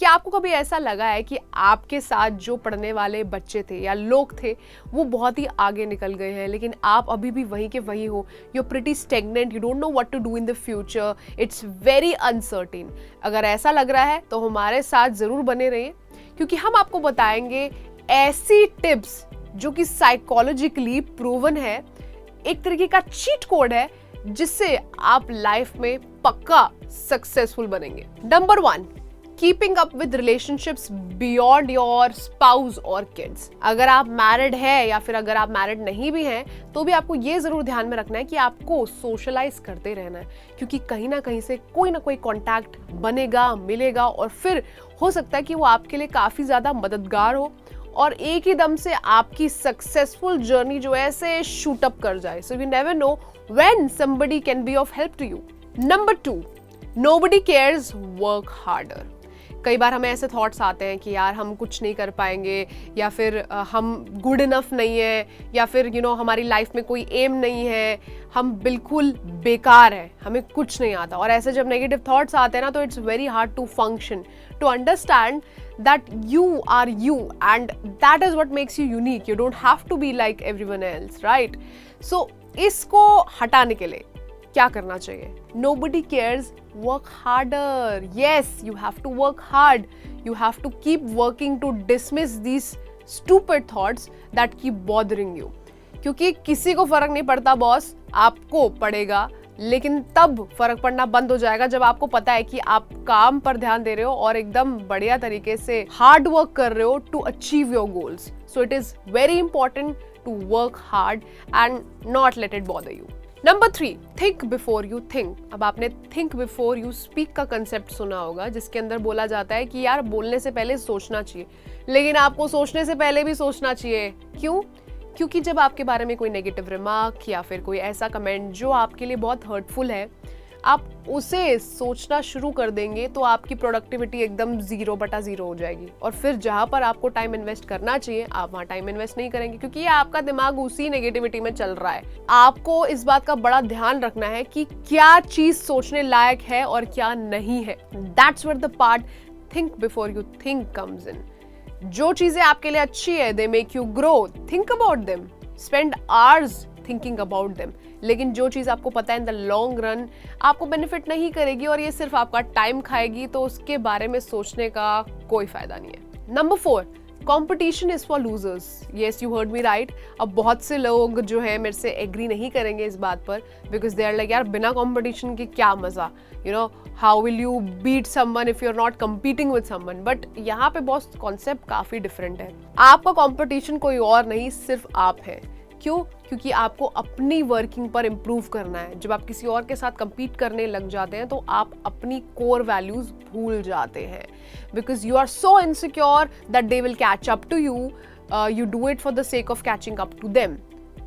क्या आपको कभी ऐसा लगा है कि आपके साथ जो पढ़ने वाले बच्चे थे या लोग थे वो बहुत ही आगे निकल गए हैं, लेकिन आप अभी भी वहीं के वहीं हो? You are pretty stagnant, you don't know what to do in the future, it's very uncertain. अगर ऐसा लग रहा है तो हमारे साथ ज़रूर बने रहिए, क्योंकि हम आपको बताएंगे ऐसी टिप्स जो कि साइकोलॉजिकली प्रूवन है, एक तरीके का चीट कोड है जिससे आप लाइफ में पक्का सक्सेसफुल बनेंगे। Number 1, keeping up with relationships beyond your spouse और किड्स। अगर आप मैरिड है या फिर अगर आप मैरिड नहीं भी हैं तो भी आपको ये जरूर ध्यान में रखना है कि आपको सोशलाइज करते रहना है, क्योंकि कहीं ना कहीं से कोई ना कोई कांटेक्ट बनेगा, मिलेगा, और फिर हो सकता है कि वो आपके लिए काफी ज्यादा मददगार हो और एक ही दम से आपकी सक्सेसफुल जर्नी जो है ऐसे शूट अप कर जाए। So you never know when somebody can be of help to you. Number 2, nobody cares, work harder। कई बार हमें ऐसे थॉट्स आते हैं कि यार हम कुछ नहीं कर पाएंगे, या फिर हम गुड इनफ नहीं है, या फिर हमारी लाइफ में कोई एम नहीं है, हम बिल्कुल बेकार है, हमें कुछ नहीं आता। और ऐसे जब नेगेटिव थॉट्स आते हैं ना तो it's very hard to function, to understand that you are you and that is what makes you unique. You don't have to be like everyone else, right? So इसको हटाने के लिए क्या करना चाहिए? Nobody cares, work harder. Yes, you have to work hard. You have to keep working to dismiss these stupid thoughts that keep bothering you. क्योंकि किसी को फर्क नहीं पड़ता बॉस, आपको पड़ेगा, लेकिन तब फर्क पड़ना बंद हो जाएगा जब आपको पता है कि आप काम पर ध्यान दे रहे हो और एकदम बढ़िया तरीके से हार्ड वर्क कर रहे हो to achieve your goals. So it is very important to work hard and not let it bother you. Number 3, think before you think. अब आपने थिंक बिफोर यू स्पीक का कंसेप्ट सुना होगा, जिसके अंदर बोला जाता है कि यार बोलने से पहले सोचना चाहिए, लेकिन आपको सोचने से पहले भी सोचना चाहिए। क्यों? क्योंकि जब आपके बारे में कोई नेगेटिव रिमार्क या फिर कोई ऐसा कमेंट जो आपके लिए बहुत हर्टफुल है, आप उसे सोचना शुरू कर देंगे तो आपकी प्रोडक्टिविटी एकदम 0/0 हो जाएगी, और फिर जहां पर आपको टाइम इन्वेस्ट करना चाहिए आप वहां टाइम इन्वेस्ट नहीं करेंगे, क्योंकि ये आपका दिमाग उसी नेगेटिविटी में चल रहा है। आपको इस बात का बड़ा ध्यान रखना है कि क्या चीज सोचने लायक है और क्या नहीं है। That's where the part think before you think comes in. जो चीजें आपके लिए अच्छी है, they make you grow, think about them, spend hours thinking about them. लेकिन जो चीज आपको पता है इन द लॉन्ग रन आपको बेनिफिट नहीं करेगी और ये सिर्फ आपका टाइम खाएगी, तो उसके बारे में सोचने का कोई फायदा नहीं है। Number 4, competition is for losers. Yes, you heard me right. अब बहुत से लोग जो है मेरे से एग्री नहीं करेंगे इस बात पर, बिकॉज दे आर लाइक यार बिना कंपटीशन के क्या मजा, how will you beat someone if you are not competing with someone. But यहाँ पे बॉस कॉन्सेप्ट काफी डिफरेंट है। आपका कंपटीशन कोई और नहीं, सिर्फ आप है। क्यों? क्योंकि आपको अपनी वर्किंग पर इम्प्रूव करना है। जब आप किसी और के साथ compete करने लग जाते हैं तो आप अपनी कोर वैल्यूज भूल जाते हैं, because you are so insecure that they will catch up to you, you do it for the sake of catching up to them.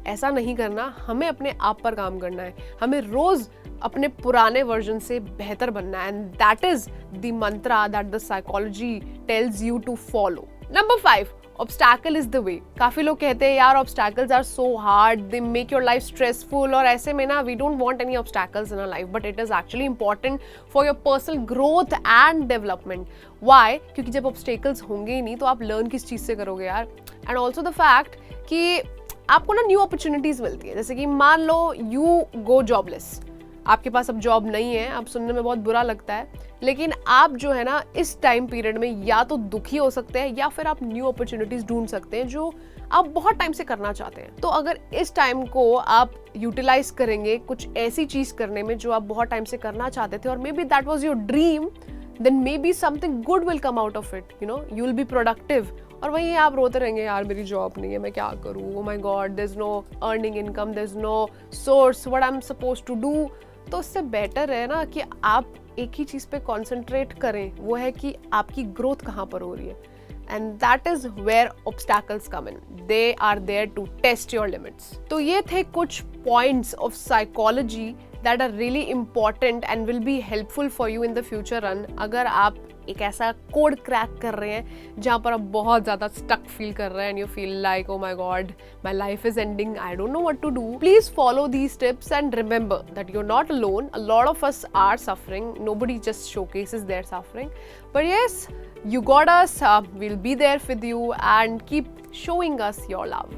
ऐसा नहीं करना, हमें अपने आप पर काम करना है, हमें रोज अपने पुराने वर्जन से बेहतर बनना है, and that is the mantra that the psychology tells you to follow. Number 5, obstacle is the way. काफी लोग कहते हैं यार obstacles are so hard, they make your life stressful, और ऐसे में ना we don't want any obstacles in our life, but it is actually important for your personal growth and development. Why? क्योंकि जब ऑब्स्टैकल्स होंगे ही नहीं तो आप लर्न किस चीज से करोगे यार। एंड ऑल्सो द फैक्ट कि आपको ना न्यू अपॉर्चुनिटीज मिलती है, जैसे कि मान लो यू गो जॉबलेस, आपके पास अब जॉब नहीं है। अब सुनने में बहुत बुरा लगता है, लेकिन आप जो है ना इस टाइम पीरियड में या तो दुखी हो सकते हैं या फिर आप न्यू अपॉर्चुनिटीज ढूंढ सकते हैं जो आप बहुत टाइम से करना चाहते हैं। तो अगर इस टाइम को आप यूटिलाइज करेंगे कुछ ऐसी चीज करने में जो आप बहुत टाइम से करना चाहते थे, और may be that was your dream, then maybe something good will come out of it, you will be productive। और वहीं आप रोते रहेंगे यार मेरी जॉब नहीं है, मैं क्या करूँ, oh my god, there's no earning income, there's no source, what I'm supposed to do। तो उससे बेटर है ना कि आप एक ही चीज पे कॉन्सेंट्रेट करें, वो है कि आपकी ग्रोथ कहाँ पर हो रही है, and that is where obstacles come in, they are there to test your limits. तो ये थे कुछ points of psychology that are really important and will be helpful for you in the future run। अगर आप एक ऐसा code crack कर रहे हैं जहाँ पर आप बहुत ज़्यादा स्टक फील कर रहे हैं and you feel like oh my god my life is ending, I don't know what to do, please follow these tips and remember that you're not alone। A lot of us are suffering, nobody just showcases their suffering, but yes, You got us. We'll be there with you and keep showing us your love.